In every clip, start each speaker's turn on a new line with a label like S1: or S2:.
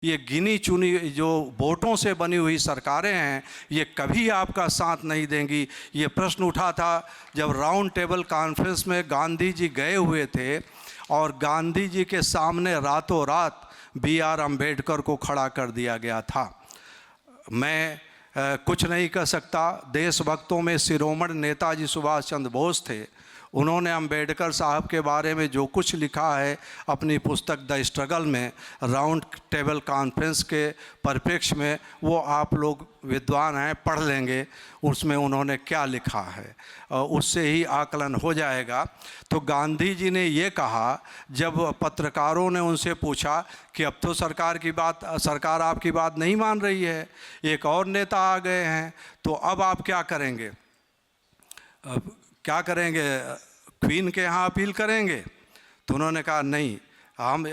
S1: ये गिनी चुनी जो वोटों से बनी हुई सरकारें हैं, ये कभी आपका साथ नहीं देंगी। ये प्रश्न उठा था जब राउंड टेबल कॉन्फ्रेंस में गांधी जी गए हुए थे और गांधी जी के सामने रातों रात B.R. अम्बेडकर को खड़ा कर दिया गया था। मैं कुछ नहीं कर सकता। देशभक्तों में शिरोमणि नेताजी सुभाष चंद्र बोस थे। उन्होंने अम्बेडकर साहब के बारे में जो कुछ लिखा है अपनी पुस्तक द स्ट्रगल में, राउंड टेबल कॉन्फ्रेंस के परिप्रेक्ष्य में, वो आप लोग विद्वान हैं, पढ़ लेंगे उसमें उन्होंने क्या लिखा है, उससे ही आकलन हो जाएगा। तो गांधी जी ने ये कहा, जब पत्रकारों ने उनसे पूछा कि अब तो सरकार आपकी बात नहीं मान रही है, एक और नेता आ गए हैं, तो अब आप क्या करेंगे? क्या करेंगे? क्वीन के यहाँ अपील करेंगे? तो उन्होंने कहा नहीं, हम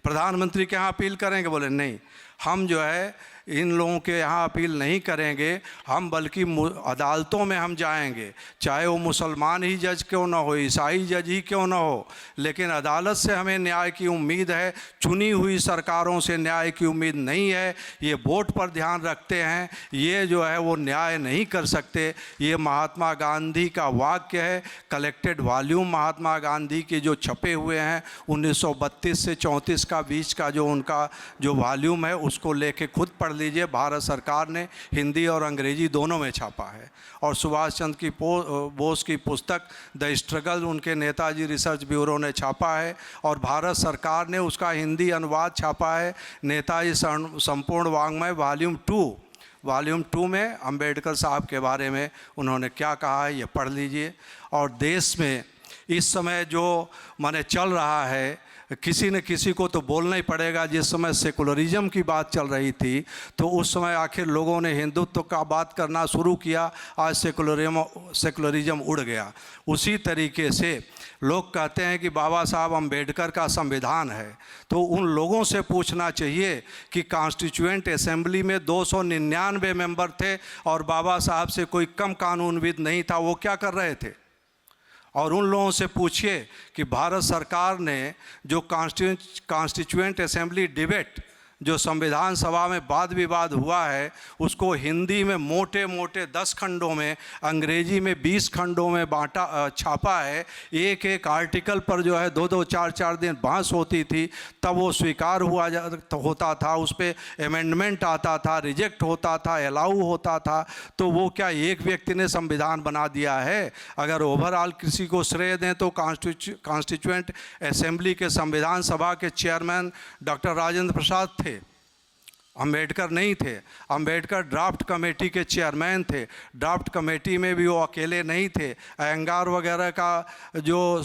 S1: प्रधानमंत्री के यहाँ अपील करेंगे? बोले नहीं, हम जो है इन लोगों के यहाँ अपील नहीं करेंगे, हम बल्कि अदालतों में हम जाएंगे, चाहे वो मुसलमान ही जज क्यों ना हो, ईसाई जज ही क्यों ना हो, लेकिन अदालत से हमें न्याय की उम्मीद है, चुनी हुई सरकारों से न्याय की उम्मीद नहीं है। ये वोट पर ध्यान रखते हैं, ये जो है वो न्याय नहीं कर सकते। ये महात्मा गांधी का वाक्य है, कलेक्टेड वॉल्यूम महात्मा गांधी के जो छपे हुए हैं 1932 से 34 का बीच का जो उनका जो वॉल्यूम है, उसको लेके खुद पढ़ लीजिए। भारत सरकार ने हिंदी और अंग्रेजी दोनों में छापा है। और सुभाष चंद्र बोस की पुस्तक द स्ट्रगल उनके नेताजी रिसर्च ब्यूरो ने छापा है और भारत सरकार ने उसका हिंदी अनुवाद छापा है, नेताजी संपूर्ण वाङ्मय वॉल्यूम 2 में अम्बेडकर साहब के बारे में उन्होंने क्या कहा है, ये पढ़ लीजिए। और देश में इस समय जो माने चल रहा है, किसी न किसी को तो बोलना ही पड़ेगा। जिस समय सेकुलरिज्म की बात चल रही थी तो उस समय आखिर लोगों ने हिंदुत्व का बात करना शुरू किया, आज सेकुलरिज्म उड़ गया। उसी तरीके से लोग कहते हैं कि बाबा साहब अम्बेडकर का संविधान है, तो उन लोगों से पूछना चाहिए कि कॉन्स्टिट्यूएंट असेंबली में 299 मेंबर थे और बाबा साहब से कोई कम कानूनविद नहीं था, वो क्या कर रहे थे? और उन लोगों से पूछिए कि भारत सरकार ने जो कॉन्स्टिट्यूएंट असेंबली डिबेट जो संविधान सभा में वाद विवाद हुआ है, उसको हिंदी में मोटे मोटे 10 खंडों में, अंग्रेजी में 20 खंडों में छापा है। एक एक आर्टिकल पर जो है 2-2 4-4 दिन बहस होती थी, तब वो स्वीकार होता था, उस पर अमेंडमेंट आता था, रिजेक्ट होता था, अलाउ होता था। तो वो क्या एक व्यक्ति ने संविधान बना दिया है? अगर ओवरऑल किसी को श्रेय दें तो कॉन्स्टिट्यूएंट असेंबली के संविधान सभा के चेयरमैन डॉक्टर राजेंद्र प्रसाद थे, अम्बेडकर नहीं थे। अम्बेडकर ड्राफ्ट कमेटी के चेयरमैन थे। ड्राफ्ट कमेटी में भी वो अकेले नहीं थे, अयंगार वगैरह का जो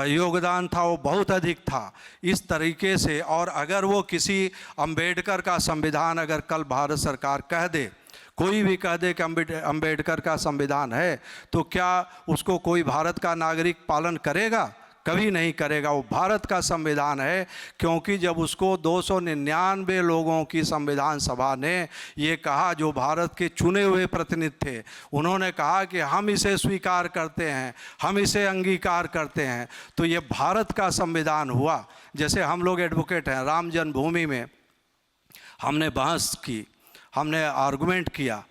S1: योगदान था वो बहुत अधिक था। इस तरीके से, और अगर वो किसी अम्बेडकर का संविधान अगर कल भारत सरकार कह दे, कोई भी कह दे कि अम्बेडकर का संविधान है, तो क्या उसको कोई भारत का नागरिक पालन करेगा? कभी नहीं करेगा। वो भारत का संविधान है, क्योंकि जब उसको 299 लोगों की संविधान सभा ने ये कहा, जो भारत के चुने हुए प्रतिनिधि थे, उन्होंने कहा कि हम इसे स्वीकार करते हैं, हम इसे अंगीकार करते हैं, तो ये भारत का संविधान हुआ। जैसे हम लोग एडवोकेट हैं, राम जन्मभूमि में हमने बहस की, हमने आर्गुमेंट किया,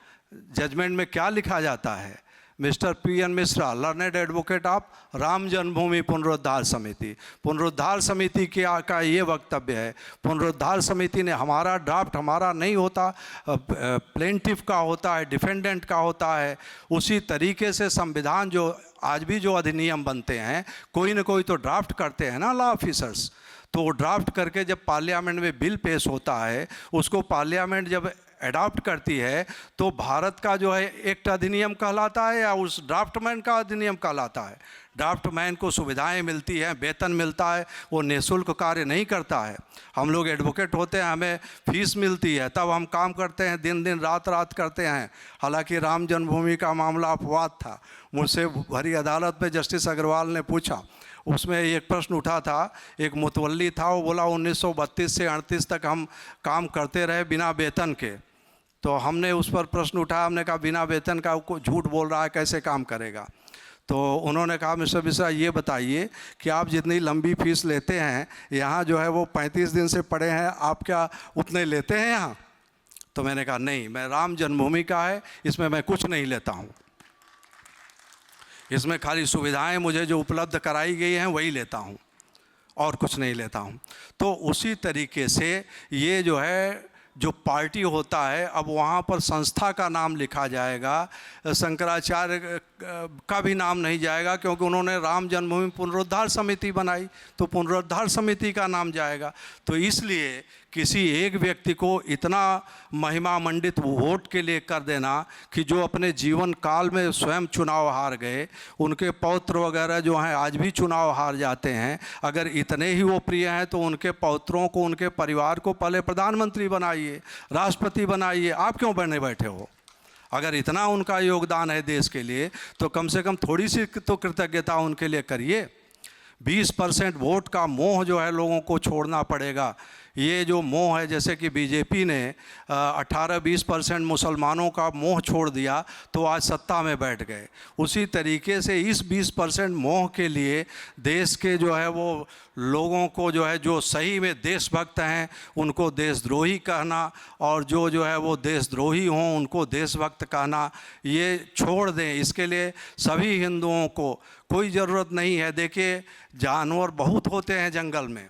S1: जजमेंट में क्या लिखा जाता है? Mister P.N. Mishra, learned advocate of Ram जन्मभूमि पुनरुद्धार समिति। पुनरुद्धार समिति का ये वक्तव्य है, पुनरुद्धार समिति ने, हमारा ड्राफ्ट हमारा नहीं होता, प्लेंटिफ का होता है, डिफेंडेंट का होता है। उसी तरीके से संविधान जो आज भी जो अधिनियम बनते हैं, कोई ना कोई तो ड्राफ्ट करते हैं ना लॉ ऑफिसर्स। तो वो ड्राफ्ट करके जब पार्लियामेंट में बिल पेश होता है, उसको पार्लियामेंट जब अडॉप्ट करती है, तो भारत का जो है एक्ट अधिनियम कहलाता है या उस ड्राफ्टमैन का अधिनियम कहलाता है? ड्राफ्टमैन को सुविधाएं मिलती हैं, वेतन मिलता है, वो निःशुल्क कार्य नहीं करता है। हम लोग एडवोकेट होते हैं, हमें फीस मिलती है, तब हम काम करते हैं, दिन दिन रात रात करते हैं। हालांकि राम जन्मभूमि का मामला अपवाद था। मुझसे भरी अदालत में जस्टिस अग्रवाल ने पूछा, उसमें एक प्रश्न उठा था, एक मुतवल्ली था, वो बोला 1932 से 38 तक हम काम करते रहे बिना वेतन के। तो हमने उस पर प्रश्न उठाया, हमने कहा बिना वेतन का झूठ बोल रहा है, कैसे काम करेगा? तो उन्होंने कहा मिस्टर मिश्रा ये बताइए कि आप जितनी लंबी फीस लेते हैं यहाँ जो है वो 35 दिन से पड़े हैं, आप क्या उतने लेते हैं यहाँ? तो मैंने कहा नहीं, मैं राम जन्मभूमि का है, इसमें मैं कुछ नहीं लेता हूँ, इसमें खाली सुविधाएं मुझे जो उपलब्ध कराई गई हैं वही लेता हूँ और कुछ नहीं लेता हूँ। तो उसी तरीके से ये जो है जो पार्टी होता है, अब वहाँ पर संस्था का नाम लिखा जाएगा, शंकराचार्य का भी नाम नहीं जाएगा, क्योंकि उन्होंने राम जन्मभूमि पुनरुद्धार समिति बनाई तो पुनरुद्धार समिति का नाम जाएगा। तो इसलिए किसी एक व्यक्ति को इतना महिमा मंडित वोट के लिए कर देना कि जो अपने जीवन काल में स्वयं चुनाव हार गए, उनके पौत्र वगैरह जो हैं आज भी चुनाव हार जाते हैं, अगर इतने ही वो प्रिय हैं तो उनके पौत्रों को, उनके परिवार को पहले प्रधानमंत्री बनाइए, राष्ट्रपति बनाइए। आप क्यों बने बैठे हो? अगर इतना उनका योगदान है देश के लिए तो कम से कम थोड़ी सी तो कृतज्ञता उनके लिए करिए। 20% वोट का मोह जो है लोगों को छोड़ना पड़ेगा। ये जो मोह है, जैसे कि बीजेपी ने 18-20% मुसलमानों का मोह छोड़ दिया तो आज सत्ता में बैठ गए, उसी तरीके से इस 20% मोह के लिए देश के जो है वो लोगों को जो है, जो सही में देशभक्त हैं उनको देशद्रोही कहना, और जो है वो देशद्रोही हों उनको देशभक्त कहना, ये छोड़ दें। इसके लिए सभी हिंदुओं को कोई ज़रूरत नहीं है। देखिए, जानवर बहुत होते हैं जंगल में,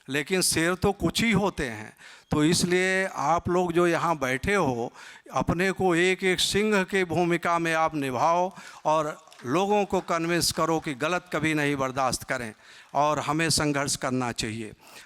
S1: लेकिन शेर तो कुछ ही होते हैं। तो इसलिए आप लोग जो यहाँ बैठे हो, अपने को एक एक सिंह की भूमिका में आप निभाओ और लोगों को कन्विंस करो कि गलत कभी नहीं बर्दाश्त करें और हमें संघर्ष करना चाहिए।